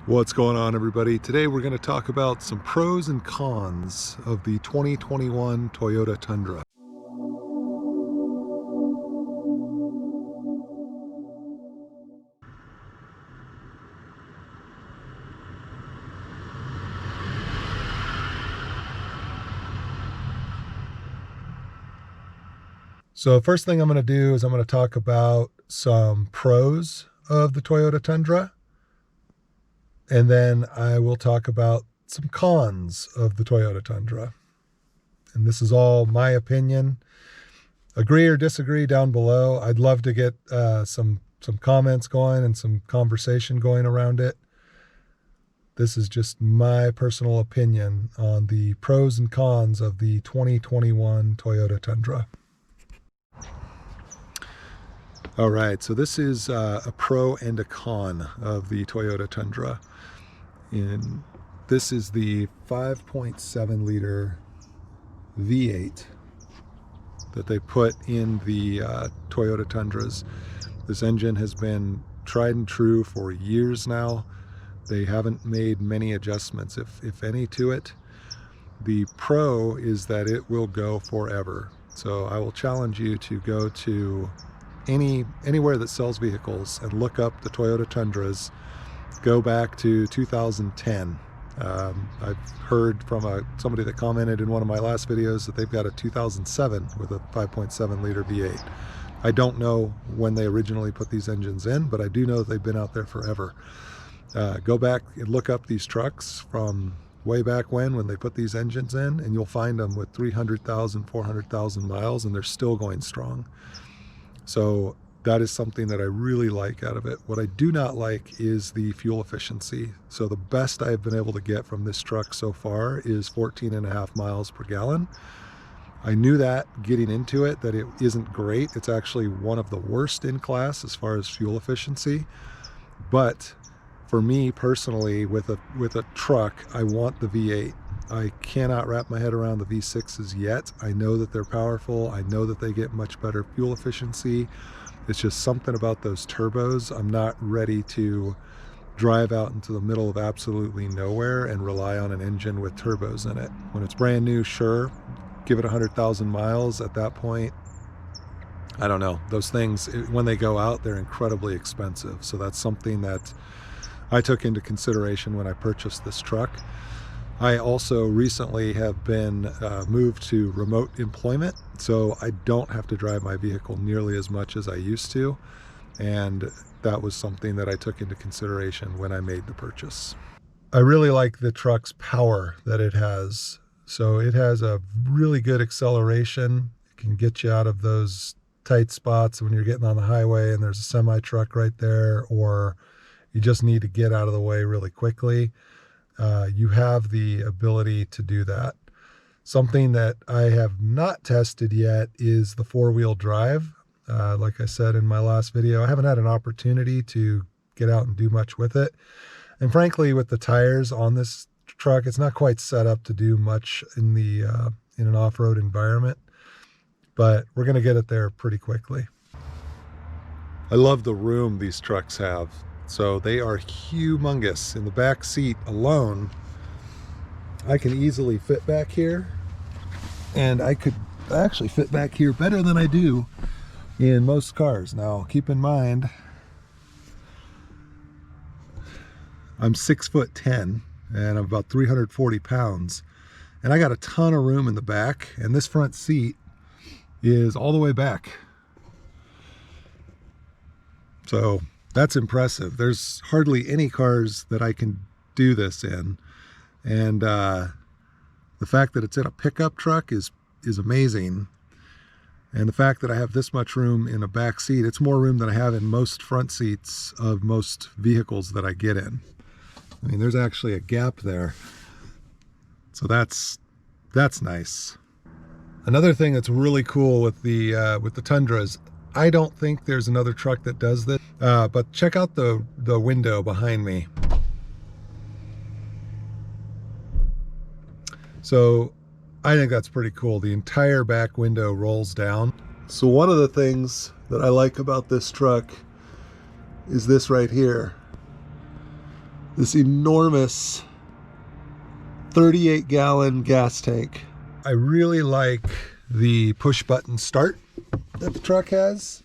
What's going on, everybody? Today we're going to talk about some pros and cons of the 2021 Toyota Tundra. So first thing I'm going to do is I'm going to talk about some pros of the Toyota Tundra. And then I will talk about some cons of the Toyota Tundra. And this is all my opinion. Agree or disagree down below. I'd love to get some comments going and some conversation going around it. This is just my personal opinion on the pros and cons of the 2021 Toyota Tundra. All right, so this is a pro and a con of the Toyota Tundra. And this is the 5.7 liter V8 that they put in the Toyota Tundras. This engine has been tried and true for years now. They haven't made many adjustments, if any, to it. The pro is that it will go forever. So I will challenge you to go to anywhere that sells vehicles and look up the Toyota Tundras. Go back to 2010. I've heard from somebody that commented in one of my last videos that they've got a 2007 with a 5.7 liter V8. I don't know when they originally put these engines in, but I do know that they've been out there forever. Go back and look up these trucks from way back when they put these engines in, and you'll find them with 300,000, 400,000 miles, and they're still going strong. So that is something that I really like out of it. What I do not like is the fuel efficiency. So the best I've been able to get from this truck so far is 14.5 miles per gallon. I knew that getting into it, that it isn't great. It's actually one of the worst in class as far as fuel efficiency. But for me personally, with a truck, I want the V8. I cannot wrap my head around the V6s yet. I know that they're powerful. I know that they get much better fuel efficiency. It's just something about those turbos. I'm not ready to drive out into the middle of absolutely nowhere and rely on an engine with turbos in it. When it's brand new, sure, give it 100,000 miles. At that point, I don't know. Those things, when they go out, they're incredibly expensive. So that's something that I took into consideration when I purchased this truck. I also recently have been moved to remote employment, so I don't have to drive my vehicle nearly as much as I used to, and that was something that I took into consideration when I made the purchase. I really like the truck's power that it has. So it has a really good acceleration. It can get you out of those tight spots when you're getting on the highway and there's a semi-truck right there, or you just need to get out of the way really quickly. You have the ability to do that. Something that I have not tested yet is the four-wheel drive. Like I said in my last video, I haven't had an opportunity to get out and do much with it. And frankly, with the tires on this truck, it's not quite set up to do much in an off-road environment, but we're going to get it there pretty quickly. I love the room these trucks have. So they are humongous. In the back seat alone, I can easily fit back here, and I could actually fit back here better than I do in most cars. Now, keep in mind, I'm 6'10", and I'm about 340 pounds, and I got a ton of room in the back, and this front seat is all the way back. So that's impressive. There's hardly any cars that I can do this in. And the fact that it's in a pickup truck is amazing. And the fact that I have this much room in a back seat, it's more room than I have in most front seats of most vehicles that I get in. I mean, there's actually a gap there. So that's nice. Another thing that's really cool with the Tundra is I don't think there's another truck that does this, but check out the window behind me. So I think that's pretty cool. The entire back window rolls down. So one of the things that I like about this truck is this right here. this enormous 38-gallon gas tank. I really like the push button start that the truck has.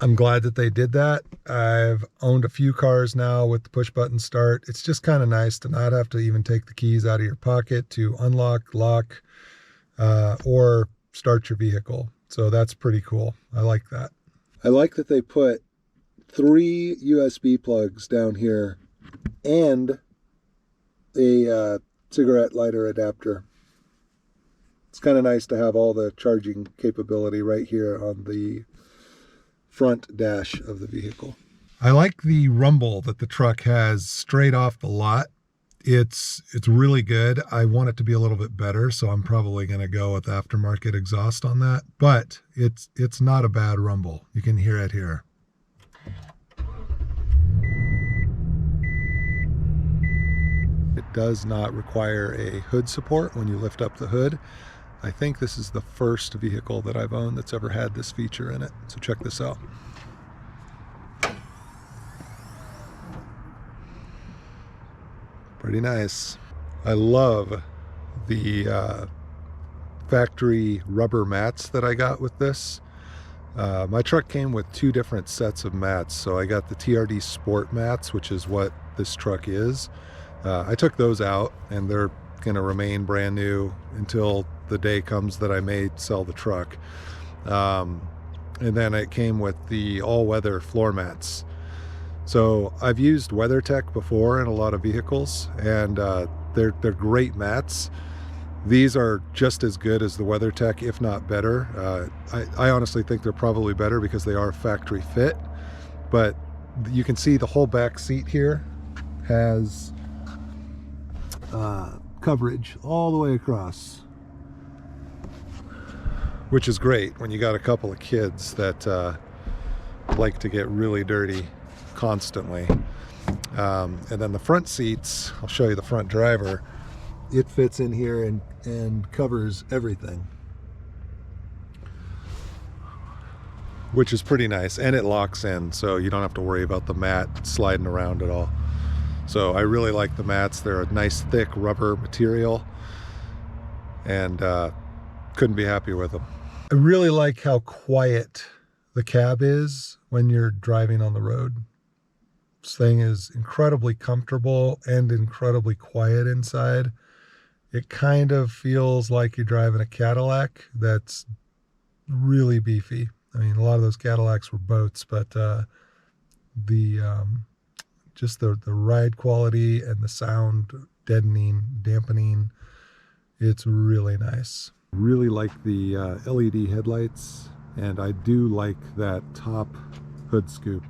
I'm glad that they did that. I've owned a few cars now with the push button start. It's just kind of nice to not have to even take the keys out of your pocket to unlock, lock, or start your vehicle. So that's pretty cool. I like that. I like that they put 3 USB plugs down here and a cigarette lighter adapter. It's kind of nice to have all the charging capability right here on the front dash of the vehicle. I like the rumble that the truck has straight off the lot. It's really good. I want it to be a little bit better, so I'm probably going to go with aftermarket exhaust on that, but it's not a bad rumble. You can hear it here. It does not require a hood support when you lift up the hood. I think this is the first vehicle that I've owned that's ever had this feature in it. So check this out. Pretty nice. I love the factory rubber mats that I got with this. My truck came with 2 different sets of mats. So I got the TRD Sport mats, which is what this truck is. I took those out and they're going to remain brand new until the day comes that I may sell the truck. And then it came with the all-weather floor mats. So I've used WeatherTech before in a lot of vehicles, and they're great mats. These are just as good as the WeatherTech, if not better. I honestly think they're probably better because they are factory fit, but you can see the whole back seat here has coverage all the way across, which is great when you got a couple of kids that like to get really dirty constantly. And then the front seats, I'll show you the front driver. It fits in here and covers everything, which is pretty nice, and it locks in, so you don't have to worry about the mat sliding around at all. So I really like the mats. They're a nice thick rubber material, and couldn't be happier with them. I really like how quiet the cab is when you're driving on the road. This thing is incredibly comfortable and incredibly quiet inside. It kind of feels like you're driving a Cadillac that's really beefy. I mean, a lot of those Cadillacs were boats, but just the ride quality and the sound deadening, dampening, it's really nice. Really like the LED headlights, and I do like that top hood scoop.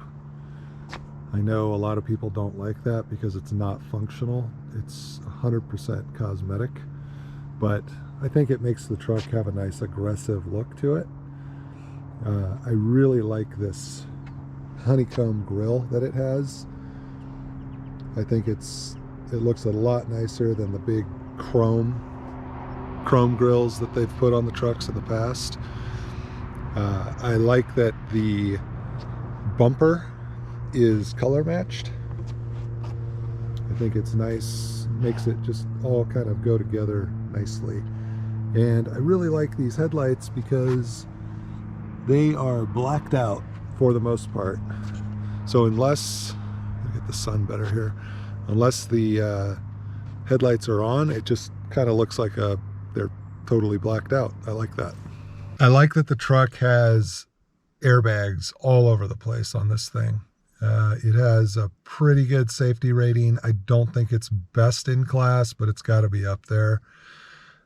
I know a lot of people don't like that because it's not functional. It's 100% cosmetic, but I think it makes the truck have a nice aggressive look to it. I really like this honeycomb grille that it has. I think it looks a lot nicer than the big chrome grills that they've put on the trucks in the past. I like that the bumper is color matched. I think it's nice, makes it just all kind of go together nicely. And I really like these headlights because they are blacked out for the most part. So unless, I'll get the sun better here, unless the headlights are on, it just kind of looks like they're totally blacked out. I like that. I like that the truck has airbags all over the place on this thing. It has a pretty good safety rating. I don't think it's best in class, but it's got to be up there.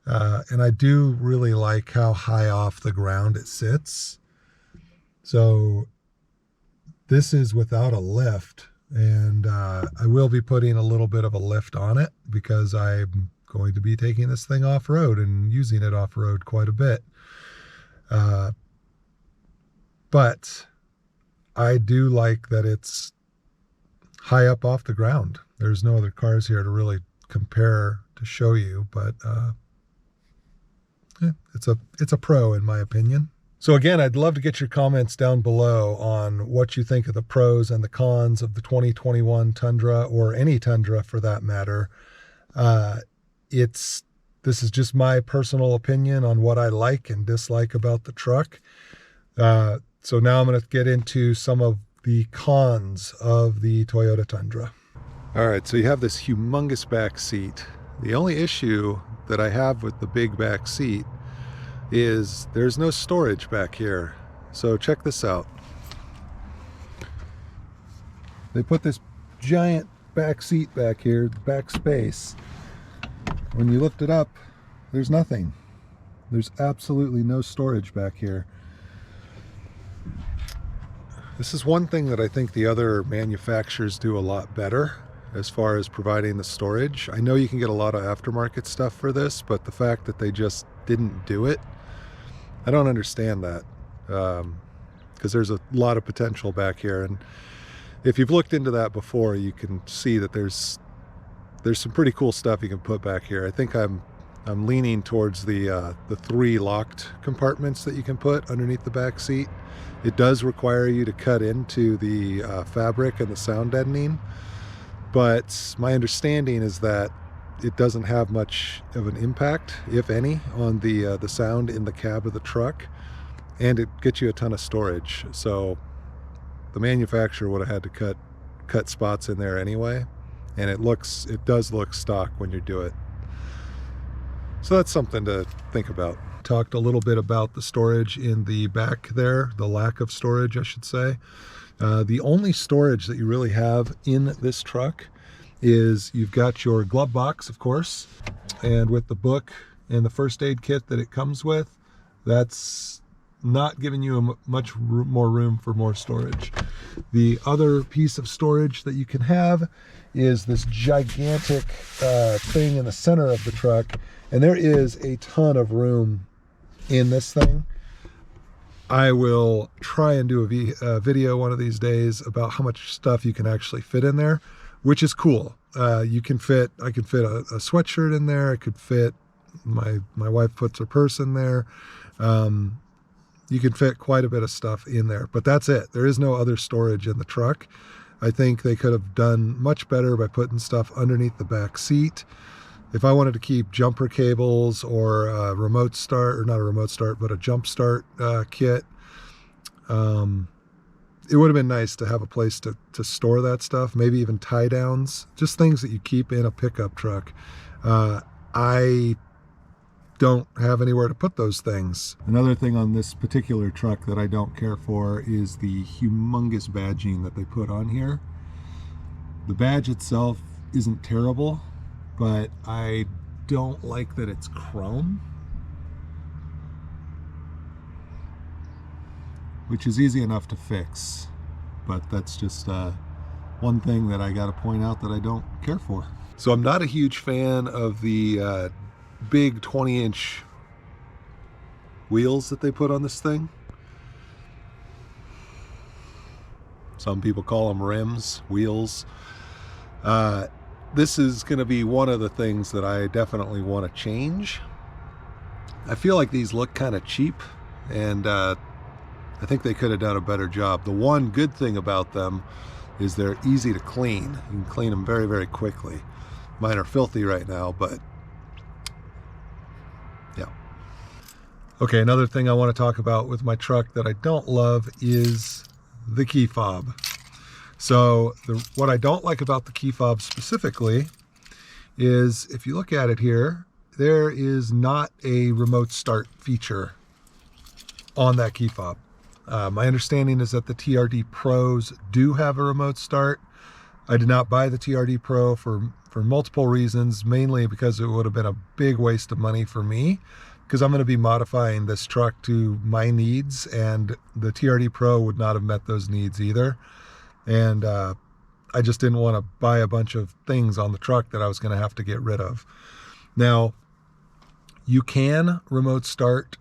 And I do really like how high off the ground it sits. So this is without a lift, and I will be putting a little bit of a lift on it because I'm going to be taking this thing off-road and using it off-road quite a bit. But I do like that it's high up off the ground. There's no other cars here to really compare to show you, but yeah, it's a pro in my opinion. So again, I'd love to get your comments down below on what you think of the pros and the cons of the 2021 Tundra, or any Tundra for that matter. This is just my personal opinion on what I like and dislike about the truck. So now I'm going to get into some of the cons of the Toyota Tundra. All right, so you have this humongous back seat. The only issue that I have with the big back seat is there's no storage back here. So check this out. They put this giant back seat back here, back space. When you lift it up, there's nothing. There's absolutely no storage back here. This is one thing that I think the other manufacturers do a lot better as far as providing the storage. I know you can get a lot of aftermarket stuff for this, but the fact that they just didn't do it, I don't understand that, because there's a lot of potential back here. And if you've looked into that before, you can see that there's some pretty cool stuff you can put back here. I think I'm leaning towards the 3 locked compartments that you can put underneath the back seat. It does require you to cut into the fabric and the sound deadening, but my understanding is that it doesn't have much of an impact, if any, on the sound in the cab of the truck, and it gets you a ton of storage. So the manufacturer would have had to cut spots in there anyway, and it does look stock when you do it. So that's something to think about. Talked a little bit about the storage in the back there, the lack of storage, I should say. The only storage that you really have in this truck is you've got your glove box, of course, and with the book and the first aid kit that it comes with, that's not giving you much more room for more storage. The other piece of storage that you can have is this gigantic thing in the center of the truck, and there is a ton of room in this thing. I will try and do a video one of these days about how much stuff you can actually fit in there, which is cool. I can fit a sweatshirt in there. I could fit, my wife puts her purse in there. You can fit quite a bit of stuff in there, but that's it. There is no other storage in the truck. I think they could have done much better by putting stuff underneath the back seat. If I wanted to keep jumper cables or a remote start, or not a remote start, but a jump start kit, it would have been nice to have a place to store that stuff, maybe even tie downs, just things that you keep in a pickup truck. I don't have anywhere to put those things. Another thing on this particular truck that I don't care for is the humongous badging that they put on here. The badge itself isn't terrible, but I don't like that it's chrome, which is easy enough to fix, but that's just one thing that I got to point out that I don't care for. So I'm not a huge fan of the big 20-inch wheels that they put on this thing. Some people call them rims, wheels. This is going to be one of the things that I definitely want to change. I feel like these look kind of cheap, and I think they could have done a better job. The one good thing about them is they're easy to clean. You can clean them very, very quickly. Mine are filthy right now, but yeah. Okay, another thing I want to talk about with my truck that I don't love is the key fob. So what I don't like about the key fob specifically is, if you look at it here, there is not a remote start feature on that key fob. My understanding is that the TRD Pros do have a remote start. I did not buy the TRD Pro for multiple reasons, mainly because it would have been a big waste of money for me, because I'm going to be modifying this truck to my needs, and the TRD Pro would not have met those needs either. And I just didn't want to buy a bunch of things on the truck that I was going to have to get rid of. Now, you can remote start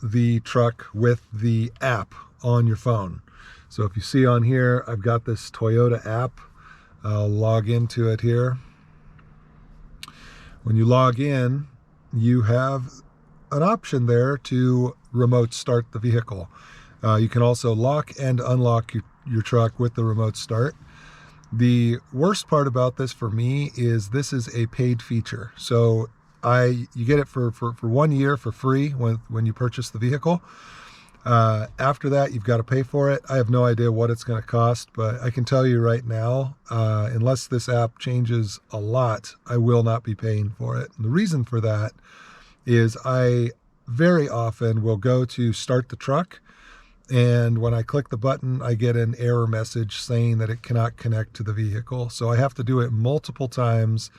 the truck with the app on your phone. So if you see on here, I've got this Toyota app. I'll log into it here. When you log in, you have an option there to remote start the vehicle. You can also lock and unlock your truck with the remote start. The worst part about this for me is this is a paid feature. So you get it for 1 year for free when you purchase the vehicle. After that, you've got to pay for it. I have no idea what it's going to cost, but I can tell you right now, unless this app changes a lot, I will not be paying for it. And the reason for that is I very often will go to start the truck, and when I click the button, I get an error message saying that it cannot connect to the vehicle. So I have to do it multiple times.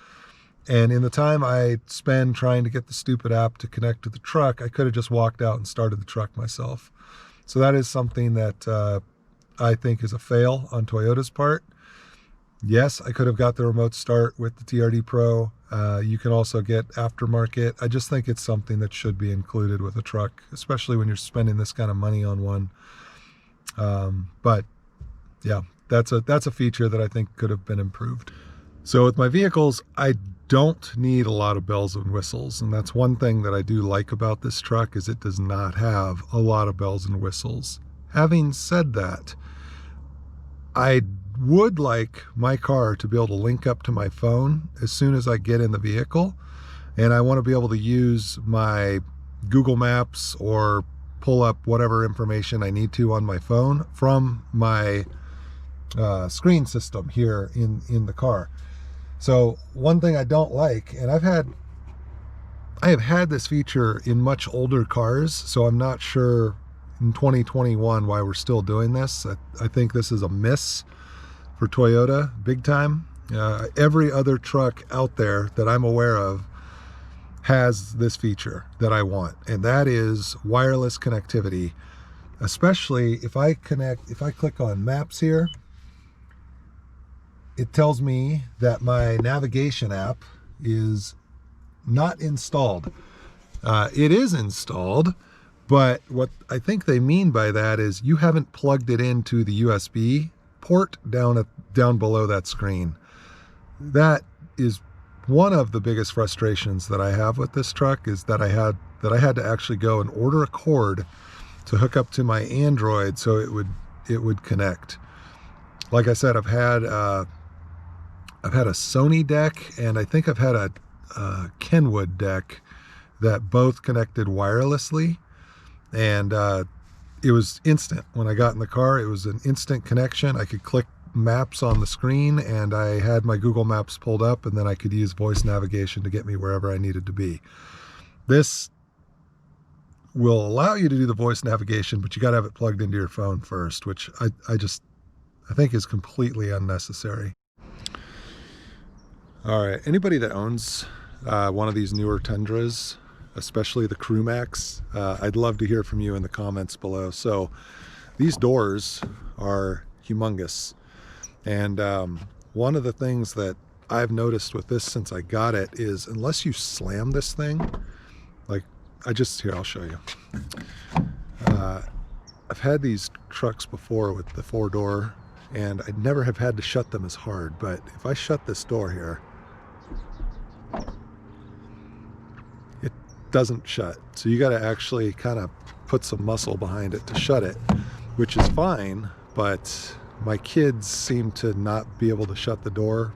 And in the time I spend trying to get the stupid app to connect to the truck, I could have just walked out and started the truck myself. So that is something that I think is a fail on Toyota's part. Yes, I could have got the remote start with the TRD Pro. You can also get aftermarket. I just think it's something that should be included with a truck, especially when you're spending this kind of money on one. But yeah, that's a feature that I think could have been improved. So with my vehicles, I don't need a lot of bells and whistles, and that's one thing that I do like about this truck is it does not have a lot of bells and whistles. Having said that, I would like my car to be able to link up to my phone as soon as I get in the vehicle, and I want to be able to use my Google Maps or pull up whatever information I need to on my phone from my screen system here in the car. So one thing I don't like, and I have had this feature in much older cars, so I'm not sure in 2021 why we're still doing this. I think this is a miss for Toyota, big time. Every other truck out there that I'm aware of has this feature that I want, and that is wireless connectivity. Especially if I click on maps here, it tells me that my navigation app is not installed. It is installed, but what I think they mean by that is you haven't plugged it into the USB port down below that screen. That is one of the biggest frustrations that I have with this truck, is that I had to actually go and order a cord to hook up to my Android so it would connect. Like I said, I've had a Sony deck, and I think I've had a Kenwood deck that both connected wirelessly, and it was instant. When I got in the car, it was an instant connection. I could click maps on the screen, and I had my Google Maps pulled up, and then I could use voice navigation to get me wherever I needed to be. This will allow you to do the voice navigation, but you got to have it plugged into your phone first, which I think is completely unnecessary. All right, anybody that owns one of these newer Tundras, especially the Crew Max, I'd love to hear from you in the comments below. So these doors are humongous, and one of the things that I've noticed with this since I got it is, unless you slam this thing, like here, I'll show you. I've had these trucks before with the 4-door, and I never have had to shut them as hard, but if I shut this door here, it doesn't shut. So you got to actually kind of put some muscle behind it to shut it, which is fine, but my kids seem to not be able to shut the door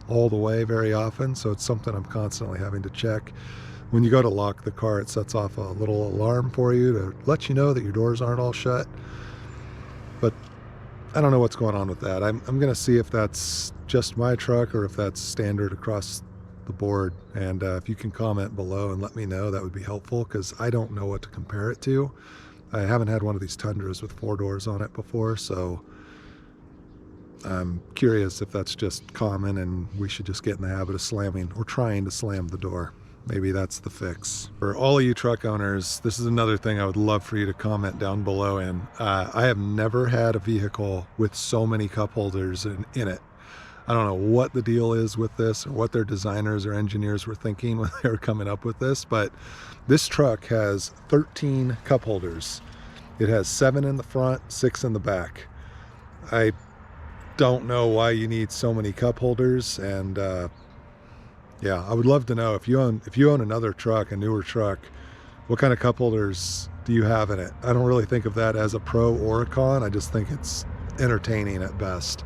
all the way very often, so it's something I'm constantly having to check. When you go to lock the car, it sets off a little alarm for you to let you know that your doors aren't all shut. But I don't know what's going on with that. I'm going to see if that's just my truck or if that's standard across the board. And if you can comment below and let me know, that would be helpful, because I don't know what to compare it to. I haven't had one of these Tundras with 4 doors on it before, so I'm curious if that's just common and we should just get in the habit of slamming or trying to slam the door. Maybe that's the fix. For all of you truck owners, this is another thing I would love for you to comment down below in. I have never had a vehicle with so many cup holders in it. I don't know what the deal is with this, or what their designers or engineers were thinking when they were coming up with this, but this truck has 13 cup holders. It has 7 in the front, 6 in the back. I don't know why you need so many cup holders, and yeah, I would love to know if you own another truck, a newer truck, What kind of cup holders do you have in it? I don't really think of that as a pro or a con. I just think it's entertaining at best.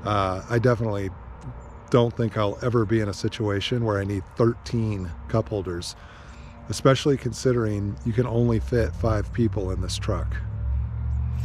I definitely don't think I'll ever be in a situation where I need 13 cup holders, especially considering you can only fit 5 people in this truck.